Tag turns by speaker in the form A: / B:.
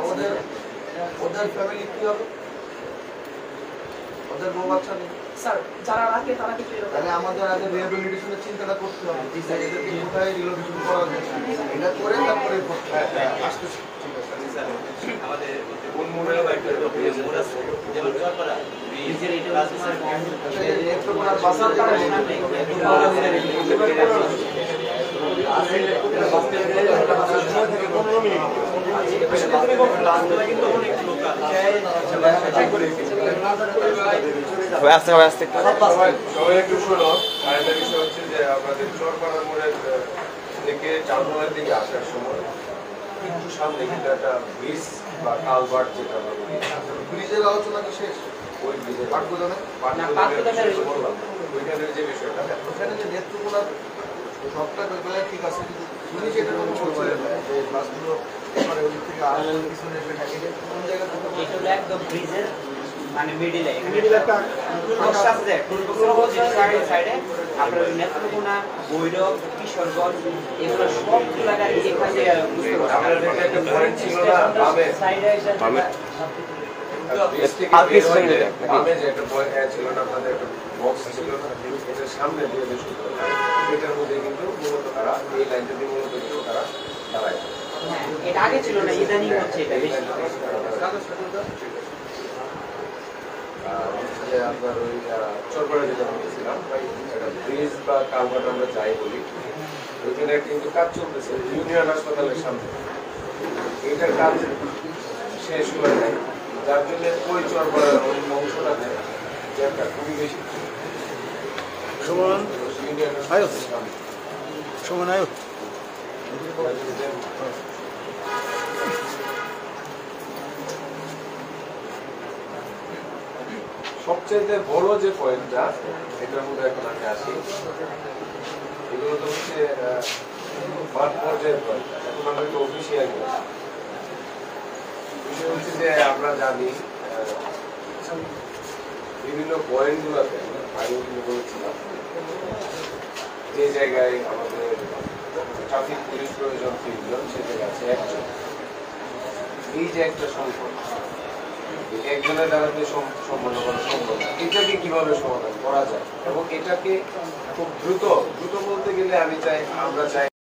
A: ওদের ওদের ফ্যামিলি কি হবে? ওদের বউ বাচ্চা নেই
B: স্যার, যারা রাখে তারা কিন্তু
A: তাহলে আমাদের আগে রিহ্যাবিলিটেশনের চিন্তাটা করতে হবে। এদেরকে কোথায় রিহ্যাবিলিটেশন করা যায় এটা করে তারপরে আসতেছি।
C: আমাদের কোন মোড়ে একটা মোড় আছে যেমন চরপাড়া ব্রিজের এটা
A: নেত্রকোনার বাসার
D: সবাই একটু শোনো। আরেকটা বিষয় হচ্ছে যে আমাদের চরপাড়ার মোড়ের থেকে চাঁদমোড়ের দিকে আসার সময় একটু সামনে কিন্তু একটা ব্রিজ বা কালভার্ট যেটা আমরা বলি,
A: ব্রিজের আলোচনা কি শেষ?
D: ওই ব্রিজের
A: পাটগুদামে
D: বললাম ওইখানের যে বিষয়টা
A: ওখানে যে নেত্রকোনার সবটা বেলা ঠিক আছে, কিন্তু উনি যেটা কথা বলছিলেন যে বাসগুলো এবারে ওই দিক থেকে আর পিছনে এসে থাকে কোন জায়গা থেকে
B: এটা হলো একদম ব্রিজের মানে মিডিলে, এখানে একটা রাস্তা আছে সাইডে আপনার নেত্রকোনা, ভৈরব, কিশোরগঞ্জ এগুলো সবগুলা গাড়ি এখানে বুঝতে পারছেন।
D: আমাদের একটা পয়েন্ট ছিল না বামে
B: সাইডে এসে
D: বামে যে একটা পয়েন্ট ছিল না, আপনাদের একটা বক্স ছিল না, এটার সামনে দিয়ে যে শুরু হয় এটার মধ্যে কিন্তু মূলত তারা এই লাইনটা দিয়ে মূলত কিন্তু তারা দাঁড়ায়।
B: হ্যাঁ, এটা আগে ছিল না, ইদানিং হচ্ছে এটা বেশি।
D: আপনার ওই চরপাড়া যেটা বলেছিলাম একটা ব্রিজ বা কালভার্ট আমরা যাই বলি, ওইখানে কিন্তু কাজ চলতেছে ইউনিয়ন হাসপাতালের সামনে, এইটার কাজ শেষ করে নাই, যার জন্য ওই চরপাড়ার ওই অংশটাতে জ্যামটা খুবই বেশি। ইউনিয়ন হাসপাতালের সামনে সবচেয়ে বড় যে পয়েন্টটা এটার মধ্যে এখন আমি আসি, এগুলো তো হচ্ছে মাঠ পর্যায়ের পয়েন্ট। এখন আমরা একটু অফিসিয়াল বিষয় হচ্ছে যে আমরা জানি বিভিন্ন পয়েন্টগুলোতে আগে কিন্তু বলেছিলাম যে জায়গায় আমাদের ট্রাফিক পুলিশ প্রয়োজন 3 জন, সে জায়গায় আছে 1 জন। এই যে একটা সংকট, একজনের দ্বারা সম্পন্ন করা সম্ভব, এটাকে কিভাবে সমাধান করা যায় এবং এটাকে খুব দ্রুত বলতে গেলে আমরা চাই